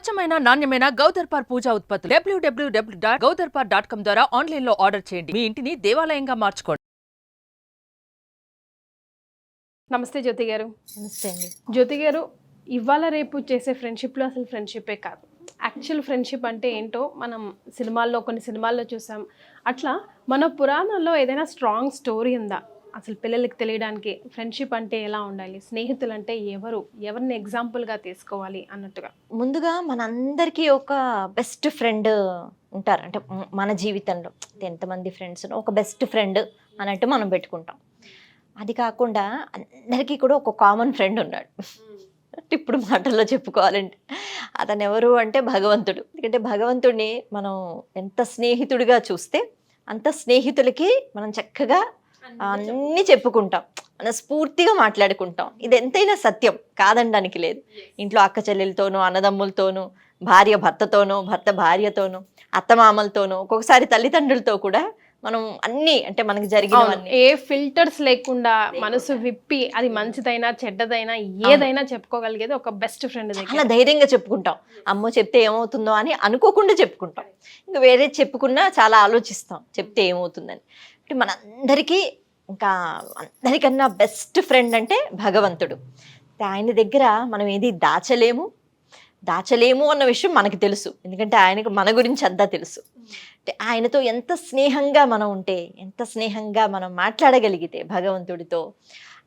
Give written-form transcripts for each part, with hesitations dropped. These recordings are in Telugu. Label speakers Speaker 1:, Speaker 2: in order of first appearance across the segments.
Speaker 1: స్వచ్ఛమైన నాణ్యమైన గౌదర్పార్ పూజా ఉత్పత్తులు www.gaudarpar.com ద్వారా ఆన్లైన్ లో ఆర్డర్ చేయండి. మీ ఇంటిని దేవాలయంగా మార్చుకోండి.
Speaker 2: నమస్తే జ్యోతి గారు.
Speaker 3: నమస్తే అండి.
Speaker 2: జ్యోతి గారు, ఇవాళ రేపు చేసే ఫ్రెండ్షిప్లో అసలు ఫ్రెండ్షిప్పే కాదు. యాక్చువల్ ఫ్రెండ్షిప్ అంటే ఏంటో మనం కొన్ని సినిమాల్లో చూసాం. అట్లా మన పురాణాల్లో ఏదైనా స్ట్రాంగ్ స్టోరీ ఉందా? అసలు పిల్లలకి తెలియడానికి ఫ్రెండ్షిప్ అంటే ఎలా ఉండాలి, స్నేహితులు అంటే ఎవరిని ఎగ్జాంపుల్గా తీసుకోవాలి అన్నట్టుగా.
Speaker 3: ముందుగా మనందరికీ ఒక బెస్ట్ ఫ్రెండ్ ఉంటారు. అంటే మన జీవితంలో ఎంతమంది ఫ్రెండ్స్ ఒక బెస్ట్ ఫ్రెండ్ అన్నట్టు మనం పెట్టుకుంటాం. అది కాకుండా అందరికీ కూడా ఒక కామన్ ఫ్రెండ్ ఉన్నాడు. ఇప్పుడు మాటల్లో చెప్పుకోవాలంటే అతను ఎవరు అంటే భగవంతుడు. ఎందుకంటే భగవంతుడిని మనం ఎంత స్నేహితుడిగా చూస్తే అంత స్నేహితులకి మనం చక్కగా అన్నీ చెప్పుకుంటాం, మనస్ఫూర్తిగా మాట్లాడుకుంటాం. ఇది ఎంతైనా సత్యం, కాదనడానికి లేదు. ఇంట్లో అక్క చెల్లెలతోనూ, అన్నదమ్ములతోనూ, భార్య భర్తతోనూ, భర్త భార్యతోనూ, అత్తమామలతోనూ, ఒక్కొక్కసారి తల్లిదండ్రులతో కూడా మనం అన్నీ అంటే మనకి జరిగినవన్నీ
Speaker 2: ఏ ఫిల్టర్స్ లేకుండా మనసు విప్పి అది మంచిదైనా చెడ్డదైనా ఏదైనా చెప్పుకోగలిగేది ఒక బెస్ట్ ఫ్రెండ్.
Speaker 3: చాలా ధైర్యంగా చెప్పుకుంటాం. అమ్మో చెప్తే ఏమవుతుందో అని అనుకోకుండా చెప్పుకుంటాం. ఇంకా వేరే చెప్పుకున్నా చాలా ఆలోచిస్తాం చెప్తే ఏమవుతుందని. అంటే మనందరికీ ఇంకా అందరికన్నా బెస్ట్ ఫ్రెండ్ అంటే భగవంతుడు. ఆయన దగ్గర మనం ఏది దాచలేము అన్న విషయం మనకి తెలుసు. ఎందుకంటే ఆయనకు మన గురించి అంతా తెలుసు. అంటే ఆయనతో ఎంత స్నేహంగా మనం ఉంటే, ఎంత స్నేహంగా మనం మాట్లాడగలిగితే భగవంతుడితో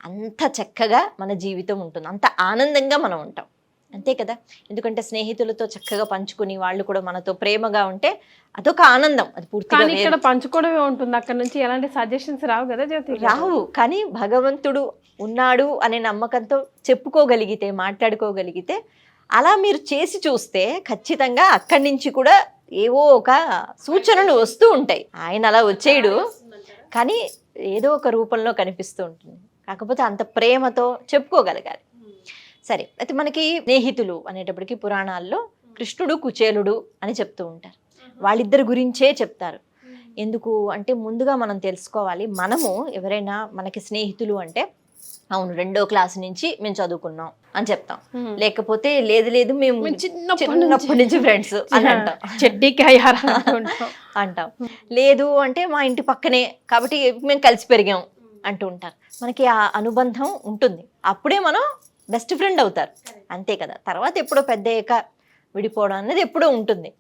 Speaker 3: అంత చక్కగా మన జీవితం ఉంటుంది, అంత ఆనందంగా మనం ఉంటాం. అంతే కదా. ఎందుకంటే స్నేహితులతో చక్కగా పంచుకుని వాళ్ళు కూడా మనతో ప్రేమగా ఉంటే అదొక ఆనందం. అది పూర్తిగా
Speaker 2: ఇక్కడ పంచుకోవడమే ఉంటుంది. అక్కడ నుంచి ఎలాంటి సజెషన్స్ రావు కదా జ్యోతి.
Speaker 3: రావు. కానీ భగవంతుడు ఉన్నాడు అనే నమ్మకంతో చెప్పుకోగలిగితే, మాట్లాడుకోగలిగితే, అలా మీరు చేసి చూస్తే ఖచ్చితంగా అక్కడి నుంచి కూడా ఏవో ఒక సూచనలు వస్తూ ఉంటాయి. ఆయన అలా వచ్చేయడు, కానీ ఏదో ఒక రూపంలో కనిపిస్తూ ఉంటుంది. కాకపోతే అంత ప్రేమతో చెప్పుకోగలగాలి. సరే, అయితే మనకి స్నేహితులు అనేటప్పటికీ పురాణాల్లో కృష్ణుడు కుచేలుడు అని చెప్తూ ఉంటారు. వాళ్ళిద్దరి గురించే చెప్తారు. ఎందుకు అంటే ముందుగా మనం తెలుసుకోవాలి, మనము ఎవరైనా మనకి స్నేహితులు అంటే అవును 2వ క్లాస్ నుంచి మేము చదువుకున్నాం అని చెప్తాం. లేకపోతే లేదు మేము చిన్నప్పటి నుంచి ఫ్రెండ్స్ అని అంటాం. అంటాం. లేదు అంటే మా ఇంటి పక్కనే కాబట్టి మేము కలిసి పెరిగాం అంటూ ఉంటారు. మనకి ఆ అనుబంధం ఉంటుంది. అప్పుడే మనం బెస్ట్ ఫ్రెండ్ అవుతారు. అంతే కదా. తర్వాత ఎప్పుడో పెద్దయ్యాక విడిపోవడం అనేది ఎప్పుడో ఉంటుంది.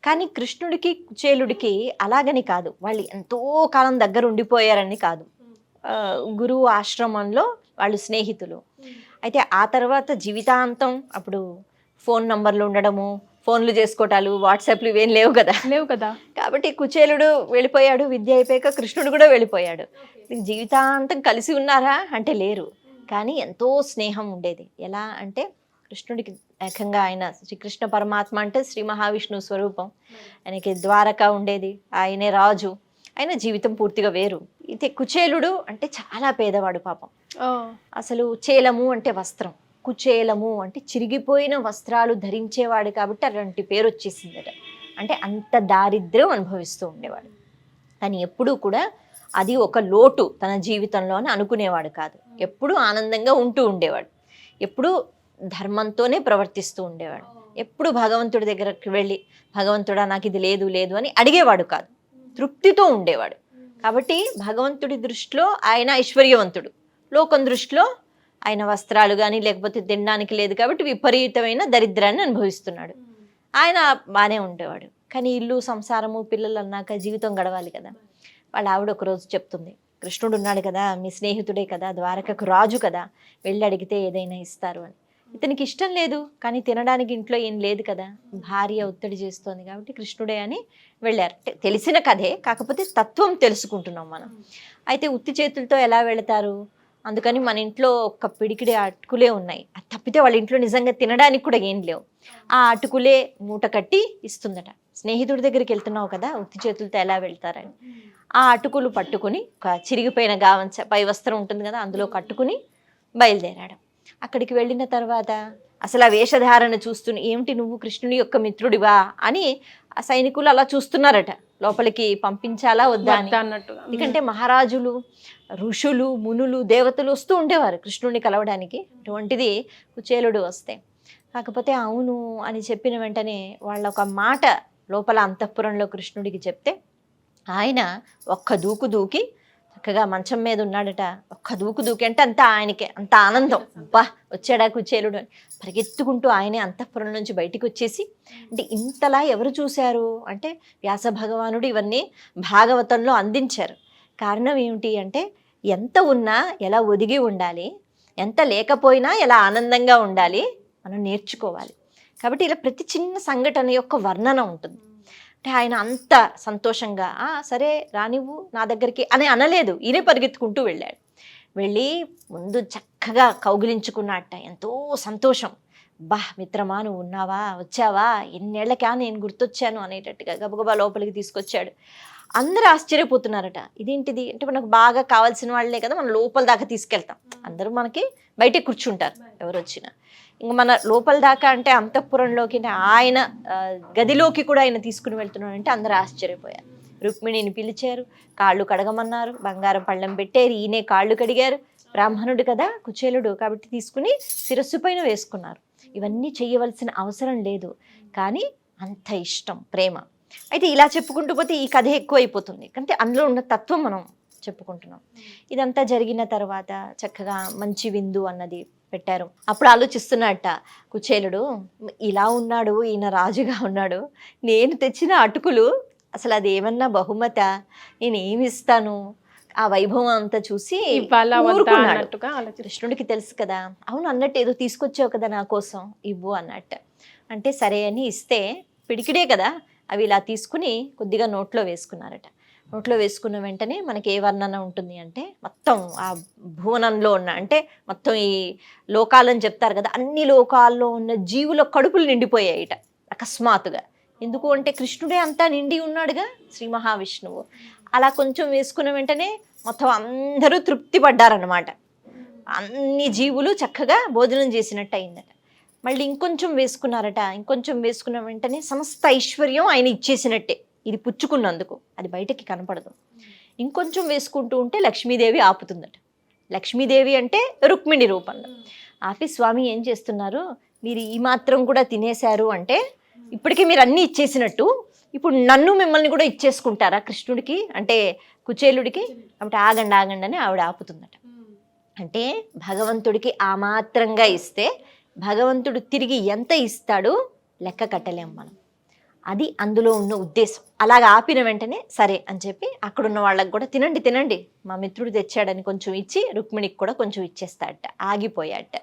Speaker 3: కానీ కృష్ణుడికి కుచేలుడికి అలాగని కాదు, వాళ్ళు ఎంతో కాలం దగ్గర ఉండిపోయారని కాదు. గురువు ఆశ్రమంలో వాళ్ళు స్నేహితులు. అయితే ఆ తర్వాత జీవితాంతం అప్పుడు ఫోన్ నంబర్లు ఉండడము, ఫోన్లు చేసుకోవటాలు, వాట్సాప్లు ఇవేం లేవు కదా. కాబట్టి కుచేలుడు వెళ్ళిపోయాడు, విద్య అయిపోయాక కృష్ణుడు కూడా వెళ్ళిపోయాడు. జీవితాంతం కలిసి ఉన్నారా అంటే లేరు. కానీ ఎంతో స్నేహం ఉండేది. ఎలా అంటే కృష్ణుడికి ఏకంగా ఆయన శ్రీకృష్ణ పరమాత్మ అంటే శ్రీ మహావిష్ణువు స్వరూపం. ఆయనకి ద్వారక ఉండేది, ఆయనే రాజు. ఆయన జీవితం పూర్తిగా వేరు. అయితే కుచేలుడు అంటే చాలా పేదవాడు పాపం. అసలు చేలము అంటే వస్త్రం, కుచేలము అంటే చిరిగిపోయిన వస్త్రాలు ధరించేవాడు కాబట్టి అలాంటి పేరు వచ్చేసిందట. అంటే అంత దారిద్ర్యం అనుభవిస్తూ ఉండేవాడు. కానీ ఎప్పుడూ కూడా అది ఒక లోటు తన జీవితంలో అని అనుకునేవాడు కాదు. ఎప్పుడూ ఆనందంగా ఉంటూ ఉండేవాడు. ఎప్పుడూ ధర్మంతోనే ప్రవర్తిస్తూ ఉండేవాడు. ఎప్పుడు భగవంతుడి దగ్గరకు వెళ్ళి భగవంతుడా నాకు ఇది లేదు అని అడిగేవాడు కాదు. తృప్తితో ఉండేవాడు. కాబట్టి భగవంతుడి దృష్టిలో ఆయన ఐశ్వర్యవంతుడు, లోకం దృష్టిలో ఆయన వస్త్రాలు కానీ లేకపోతే తినడానికి లేదు కాబట్టి విపరీతమైన దరిద్రాన్ని అనుభవిస్తున్నాడు. ఆయన బాగానే ఉండేవాడు. కానీ ఇల్లు సంసారము పిల్లలు అన్నాక జీవితం గడవాలి కదా. వాళ్ళ ఆవిడ ఒకరోజు చెప్తుంది, కృష్ణుడు ఉన్నాడు కదా, మీ స్నేహితుడే కదా, ద్వారకకు రాజు కదా, వెళ్ళి అడిగితే ఏదైనా ఇస్తారు అని. ఇతనికి ఇష్టం లేదు, కానీ తినడానికి ఇంట్లో ఏం లేదు కదా, భార్య ఒత్తిడి చేస్తోంది కాబట్టి కృష్ణుడే అని వెళ్ళారు. తెలిసిన కథే, కాకపోతే తత్వం తెలుసుకుంటున్నాం మనం. అయితే ఉత్తి చేతులతో ఎలా వెళతారు? అందుకని మన ఇంట్లో ఒక పిడికిడి అటుకులే ఉన్నాయి, అది తప్పితే వాళ్ళ ఇంట్లో నిజంగా తినడానికి కూడా ఏం లేవు. ఆ అటుకులే మూట కట్టి ఇస్తుందట. స్నేహితుడి దగ్గరికి వెళ్తున్నావు కదా, ఉత్తి చేతులతో ఎలా వెళ్తారని ఆ అటుకులు పట్టుకుని ఒక చిరిగిపోయిన గావంచ పై వస్త్రం ఉంటుంది కదా, అందులో కట్టుకుని బయలుదేరాడు. అక్కడికి వెళ్ళిన తర్వాత అసలు ఆ వేషధారణ చూస్తున్న, ఏమిటి నువ్వు కృష్ణుని యొక్క మిత్రుడివా అని ఆ సైనికులు అలా చూస్తున్నారట. లోపలికి పంపించాలా వద్దా
Speaker 2: అన్నట్టుగా.
Speaker 3: ఎందుకంటే మహారాజులు, ఋషులు, మునులు, దేవతలు వస్తూ ఉండేవారు కృష్ణుడిని కలవడానికి. అటువంటిది కుచేలుడు వస్తే కాకపోతే అవును అని చెప్పిన వెంటనే వాళ్ళ ఒక మాట లోపల అంతఃపురంలో కృష్ణుడికి చెప్తే ఆయన ఒక్క దూకు దూకి చక్కగా మంచం మీద ఉన్నాడట. ఒక్క దూకు దూకి అంటే అంత ఆయనకే అంత ఆనందం, అబ్బా వచ్చాడా కుచేలుడు అని పరిగెత్తుకుంటూ ఆయనే అంతఃపురం నుంచి బయటికి వచ్చేసి, అంటే ఇంతలా ఎవరు చూశారు అంటే వ్యాస భగవానుడు ఇవన్నీ భాగవతంలో అందించారు. కారణం ఏమిటి అంటే ఎంత ఉన్నా ఎలా ఒదిగి ఉండాలి, ఎంత లేకపోయినా ఎలా ఆనందంగా ఉండాలి మనం నేర్చుకోవాలి. కాబట్టి ఇలా ప్రతి చిన్న సంఘటన యొక్క వర్ణన ఉంటుంది. అంటే ఆయన అంత సంతోషంగా సరే రానివ్వు నా దగ్గరికి అని అనలేదు, ఈయనే పరిగెత్తుకుంటూ వెళ్ళాడు. వెళ్ళి ముందు చక్కగా కౌగిలించుకున్నట్ట, ఎంతో సంతోషం. బా మిత్రమా నువ్వు ఉన్నావా, వచ్చావా, ఎన్నేళ్లకా నేను గుర్తొచ్చాను అనేటట్టుగా గబగబా లోపలికి తీసుకొచ్చాడు. అందరూ ఆశ్చర్యపోతున్నారట, ఇదేంటిది అంటే మనకు బాగా కావాల్సిన వాళ్ళే కదా మనం లోపల దాకా తీసుకెళ్తాం. అందరూ మనకి బయటే కూర్చుంటారు ఎవరు వచ్చినా, ఇంక మన లోపల దాకా అంటే అంతఃపురంలోకి ఆయన గదిలోకి కూడా ఆయన తీసుకుని వెళ్తున్నాడంటే అందరూ ఆశ్చర్యపోయారు. రుక్మిణిని పిలిచారు, కాళ్ళు కడగమన్నారు, బంగారం పళ్ళెం పెట్టారు, ఈయనే కాళ్ళు కడిగారు. బ్రాహ్మణుడు కదా కుచేలుడు కాబట్టి తీసుకుని శిరస్సు పైన వేసుకున్నారు. ఇవన్నీ చేయవలసిన అవసరం లేదు, కానీ అంత ఇష్టం ప్రేమ. అయితే ఇలా చెప్పుకుంటూ పోతే ఈ కథ ఎక్కువైపోతుంది, అంటే అందులో ఉన్న తత్వం మనం చెప్పుకుంటున్నాం. ఇదంతా జరిగిన తర్వాత చక్కగా మంచి విందు అన్నది పెట్టారు. అప్పుడు ఆలోచిస్తున్నట్ట కుచేలుడు, ఇలా ఉన్నాడు ఈయన రాజుగా ఉన్నాడు, నేను తెచ్చిన అటుకులు అసలు అది ఏమన్నా బహుమత, నేనేమి ఇస్తాను, ఆ వైభవం అంతా చూసి కృష్ణుడికి తెలుసు కదా, అవును అన్నట్టు ఏదో తీసుకొచ్చావు కదా నా కోసం ఇవ్వు అన్నట్టు. అంటే సరే అని ఇస్తే పిడికిడే కదా, అవి ఇలా తీసుకుని కొద్దిగా నోట్లో వేసుకున్నారట. నోట్లో వేసుకున్న వెంటనే మనకి ఏ వర్ణన ఉంటుంది అంటే మొత్తం ఆ భువనంలో ఉన్న అంటే మొత్తం ఈ లోకాలని చెప్తారు కదా, అన్ని లోకాల్లో ఉన్న జీవుల కడుపులు నిండిపోయాయిట అకస్మాత్తుగా. ఎందుకు అంటే కృష్ణుడే అంతా నిండి ఉన్నాడుగా, శ్రీ మహావిష్ణువు. అలా కొంచెం వేసుకున్న వెంటనే మొత్తం అందరూ తృప్తి పడ్డారనమాట. అన్ని జీవులు చక్కగా భోజనం చేసినట్టు అయిందట. మళ్ళీ ఇంకొంచెం వేసుకున్నారట, ఇంకొంచెం వేసుకున్న వెంటనే సమస్త ఐశ్వర్యం ఆయన ఇచ్చేసినట్టే, ఇది పుచ్చుకున్నందుకు అది బయటకి కనపడదు. ఇంకొంచెం వేసుకుంటూ ఉంటే లక్ష్మీదేవి ఆపుతుందట. లక్ష్మీదేవి అంటే రుక్మిణి రూపంలో ఆపి, స్వామి ఏం చేస్తున్నారు, మీరు ఈ మాత్రం కూడా తినేశారు అంటే ఇప్పటికీ మీరు అన్నీ ఇచ్చేసినట్టు ఇప్పుడు నన్ను మిమ్మల్ని కూడా ఇచ్చేసుకుంటారా కృష్ణుడికి అంటే కుచేలుడికి, కాబట్టి ఆగండి ఆగండి అని ఆవిడ ఆపుతుందట. అంటే భగవంతుడికి ఆ మాత్రంగా ఇస్తే భగవంతుడు తిరిగి ఎంత ఇస్తాడో లెక్క కట్టలేం మనం, అది అందులో ఉన్న ఉద్దేశం. అలాగ ఆపిన వెంటనే సరే అని చెప్పి అక్కడున్న వాళ్ళకి కూడా తినండి తినండి మా మిత్రుడు తెచ్చాడని కొంచెం ఇచ్చి రుక్మిణికి కూడా కొంచెం ఇచ్చేస్తాడట. ఆగిపోయాడట.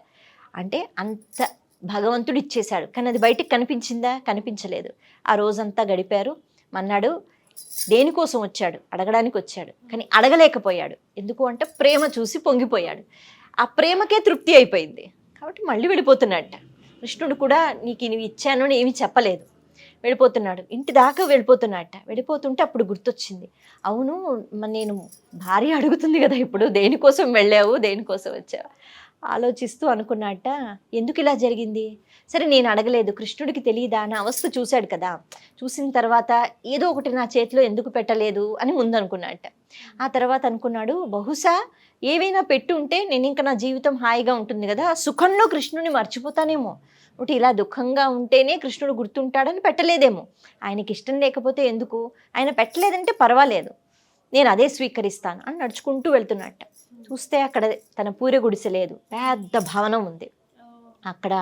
Speaker 3: అంటే అంత భగవంతుడు ఇచ్చేశాడు, కానీ అది బయటికి కనిపించిందా, కనిపించలేదు. ఆ రోజంతా గడిపారు. మన్నాడు దేనికోసం వచ్చాడు, అడగడానికి వచ్చాడు, కానీ అడగలేకపోయాడు. ఎందుకు అంటే ప్రేమ చూసి పొంగిపోయాడు. ఆ ప్రేమకే తృప్తి అయిపోయింది కాబట్టి మళ్ళీ వెళ్ళిపోతున్నట్ట. కృష్ణుడు కూడా నీకు ఇవి ఇచ్చాను అని ఏమీ చెప్పలేదు, వెళ్ళిపోతున్నాడు. ఇంటి దాకా వెళ్ళిపోతున్నట్ట. వెళ్ళిపోతుంటే అప్పుడు గుర్తొచ్చింది, అవును నేను భార్య అడుగుతుంది కదా ఇప్పుడు, దేనికోసం వెళ్ళావు, దేనికోసం వచ్చావు ఆలోచిస్తూ అనుకున్నట్ట. ఎందుకు ఇలా జరిగింది, సరే నేను అడగలేదు, కృష్ణుడికి తెలియదా నా అవస్థ చూశాడు కదా, చూసిన తర్వాత ఏదో ఒకటి నా చేతిలో ఎందుకు పెట్టలేదు అని ముందు అనుకున్నట్ట. ఆ తర్వాత అనుకున్నాడు, బహుశా ఏవైనా పెట్టుంటే నేను ఇంకా నా జీవితం హాయిగా ఉంటుంది కదా, సుఖంలో కృష్ణుని మర్చిపోతానేమో, ఒకటి ఇలా దుఃఖంగా ఉంటేనే కృష్ణుడు గుర్తుంటాడని పెట్టలేదేమో, ఆయనకి ఇష్టం లేకపోతే ఎందుకు, ఆయన పెట్టలేదంటే పర్వాలేదు నేను అదే స్వీకరిస్తాను అని నడుచుకుంటూ వెళ్తున్నట్ట. చూస్తే అక్కడ తన పూరె గుడిసె లేదు, పెద్ద భవనం ఉంది. అక్కడ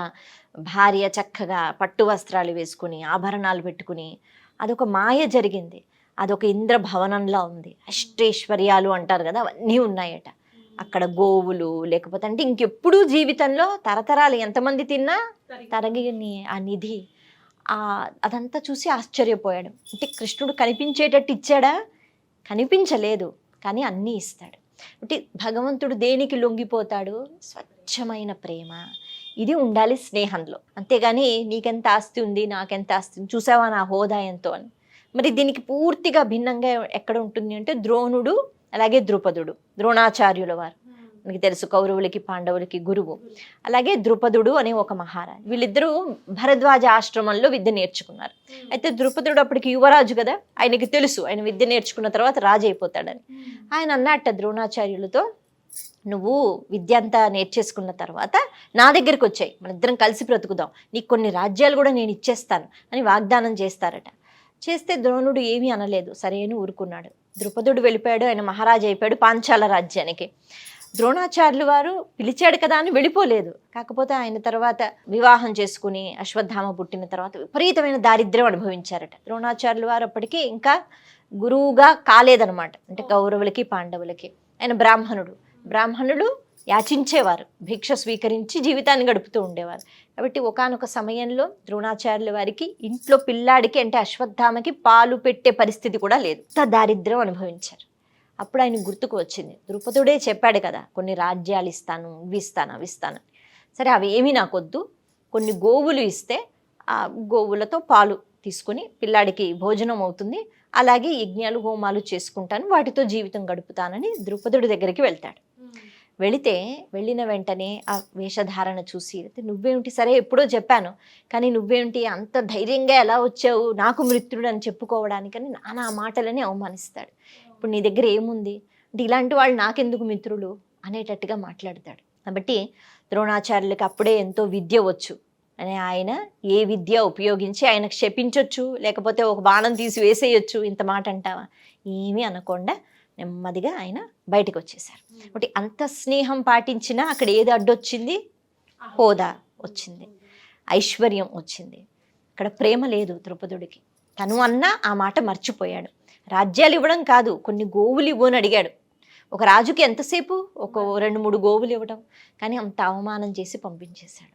Speaker 3: భార్య చక్కగా పట్టు వస్త్రాలు వేసుకుని ఆభరణాలు పెట్టుకుని, అదొక మాయ జరిగింది, అదొక ఇంద్ర భవనంలా ఉంది. అష్టైశ్వర్యాలు అంటారు కదా, అవన్నీ ఉన్నాయట. అక్కడ గోవులు లేకపోతే అంటే ఇంకెప్పుడు జీవితంలో తరతరాలు ఎంతమంది తిన్నా తరగని ఆ నిధి, అదంతా చూసి ఆశ్చర్యపోయాడు. అంటే కృష్ణుడు కనిపించేటట్టు ఇచ్చాడా, కనిపించలేదు, కానీ అన్నీ ఇస్తాడు. అంటే భగవంతుడు దేనికి లొంగిపోతాడు, స్వచ్ఛమైన ప్రేమ. ఇది ఉండాలి స్నేహంలో, అంతేగాని నీకెంత ఆస్తి ఉంది నాకెంత ఆస్తి ఉంది చూసావా నా హోదా ఎంతో అని. మరి దీనికి పూర్తిగా భిన్నంగా ఎక్కడ ఉంటుంది అంటే ద్రోణుడు అలాగే ద్రుపదుడు, ద్రోణాచార్యుల వారు మనకి తెలుసు, కౌరవులకి పాండవులకి గురువు. అలాగే ద్రుపదుడు అనే ఒక మహారాజు, వీళ్ళిద్దరూ భరద్వాజ ఆశ్రమంలో విద్య నేర్చుకున్నారు. అయితే ద్రుపదుడు అప్పటికి యువరాజు కదా, ఆయనకి తెలుసు ఆయన విద్య నేర్చుకున్న తర్వాత రాజు అయిపోతాడని. ఆయన అన్నట్ట ద్రోణాచార్యులతో, నువ్వు విద్య అంతా నేర్చేసుకున్న తర్వాత నా దగ్గరికి వచ్చాయి, మన ఇద్దరం కలిసి బ్రతుకుదాం, నీకు కొన్ని రాజ్యాలు కూడా నేను ఇచ్చేస్తాను అని వాగ్దానం చేస్తారట. చేస్తే ద్రోణుడు ఏమీ అనలేదు, సరేను ఊరుకున్నాడు. ద్రుపదుడు వెళ్ళిపోయాడు, ఆయన మహారాజు అయిపోయాడు పాంచాల రాజ్యానికి. ద్రోణాచార్యులు వారు పిలిచాడు కదా అని వెళ్ళిపోలేదు. కాకపోతే ఆయన తర్వాత వివాహం చేసుకుని అశ్వత్థామ పుట్టిన తర్వాత విపరీతమైన దారిద్ర్యం అనుభవించారట. ద్రోణాచార్యులు వారు అప్పటికి ఇంకా గురువుగా కాలేదనమాట, అంటే కౌరవులకి పాండవులకి. ఆయన బ్రాహ్మణులు యాచించేవారు, భిక్ష స్వీకరించి జీవితాన్ని గడుపుతూ ఉండేవారు. కాబట్టి ఒకానొక సమయంలో ద్రోణాచార్యుల వారికి ఇంట్లో పిల్లాడికి అంటే అశ్వత్థామకి పాలు పెట్టే పరిస్థితి కూడా లేదు, అంత దారిద్ర్యం అనుభవించారు. అప్పుడు ఆయన గుర్తుకు వచ్చింది, ద్రుపదుడే చెప్పాడు కదా కొన్ని రాజ్యాలు ఇస్తాను, ఇవి ఇస్తాను. సరే అవి ఏమీ నాకొద్దు, కొన్ని గోవులు ఇస్తే ఆ గోవులతో పాలు తీసుకుని పిల్లాడికి భోజనం అవుతుంది, అలాగే యజ్ఞాలు హోమాలు చేసుకుంటాను, వాటితో జీవితం గడుపుతానని ద్రుపదుడి దగ్గరికి వెళ్తాడు. వెళ్ళిన వెంటనే ఆ వేషధారణ చూసి, నువ్వేమిటి, సరే ఎప్పుడో చెప్పాను కానీ నువ్వేమిటి అంత ధైర్యంగా ఎలా వచ్చావు నాకు మిత్రుడు అని చెప్పుకోవడానికని నానా మాటలని అవమానిస్తాడు. ఇప్పుడు నీ దగ్గర ఏముంది అంటే ఇలాంటి వాళ్ళు నాకెందుకు మిత్రులు అనేటట్టుగా మాట్లాడతాడు. కాబట్టి ద్రోణాచార్యులకి అప్పుడే ఎంతో విద్య వచ్చు అని ఆయన ఏ విద్య ఉపయోగించి ఆయనకు శపించవచ్చు, లేకపోతే ఒక బాణం తీసి వేసేయచ్చు, ఇంత మాట అంటావా, ఏమీ అనకుండా నెమ్మదిగా ఆయన బయటకు వచ్చేసారు. ఒకటి అంత స్నేహం పాటించినా అక్కడ ఏది అడ్డొచ్చింది, హోదా వచ్చింది, ఐశ్వర్యం వచ్చింది. అక్కడ ప్రేమ లేదు ద్రుపదుడికి. తను అన్నా ఆ మాట మర్చిపోయాడు. రాజ్యాలు ఇవ్వడం కాదు, కొన్ని గోవులు ఇవ్వని అడిగాడు. ఒక రాజుకి ఎంతసేపు ఒక 2-3 గోవులు ఇవ్వడం, కానీ అంత అవమానం చేసి పంపించేశాడు.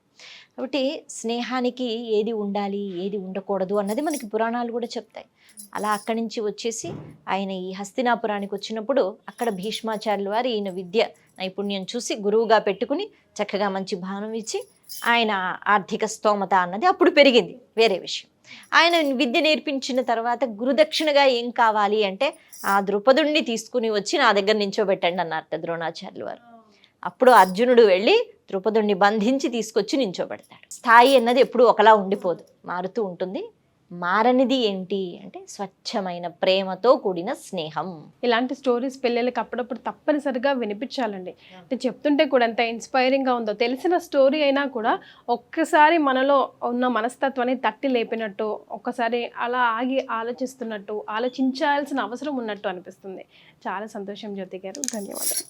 Speaker 3: కాబట్టి స్నేహానికి ఏది ఉండాలి ఏది ఉండకూడదు అన్నది మనకి పురాణాలు కూడా చెప్తాయి. అలా అక్కడి నుంచి వచ్చేసి ఆయన ఈ హస్తినాపురానికి వచ్చినప్పుడు అక్కడ భీష్మాచార్యుల వారు ఈయన విద్య నైపుణ్యం చూసి గురువుగా పెట్టుకుని చక్కగా మంచి భావన ఇచ్చి ఆయన ఆర్థిక స్తోమత అన్నది అప్పుడు పెరిగింది, వేరే విషయం. ఆయన విద్య నేర్పించిన తర్వాత గురుదక్షిణగా ఏం కావాలి అంటే ఆ ద్రుపదుణ్ణి తీసుకుని వచ్చి నా దగ్గర నించోబెట్టండి అన్నారట ద్రోణాచార్యుల వారు. అప్పుడు అర్జునుడు వెళ్ళి ద్రుపదుణ్ణి బంధించి తీసుకొచ్చి నించోబెడతాడు. స్థాయి అన్నది ఎప్పుడూ ఒకలా ఉండిపోదు, మారుతూ ఉంటుంది. మారనిది ఏంటి అంటే స్వచ్ఛమైన ప్రేమతో కూడిన స్నేహం.
Speaker 2: ఇలాంటి స్టోరీస్ పిల్లలకి అప్పుడప్పుడు తప్పనిసరిగా వినిపించాలండి. అంటే చెప్తుంటే కూడా ఎంత ఇన్స్పైరింగ్గా ఉందో. తెలిసిన స్టోరీ అయినా కూడా ఒక్కసారి మనలో ఉన్న మనస్తత్వాన్ని తట్టి లేపినట్టు, ఒక్కసారి అలా ఆగి ఆలోచిస్తున్నట్టు, ఆలోచించాల్సిన అవసరం ఉన్నట్టు అనిపిస్తుంది. చాలా సంతోషం జ్యోతి గారు, ధన్యవాదాలు.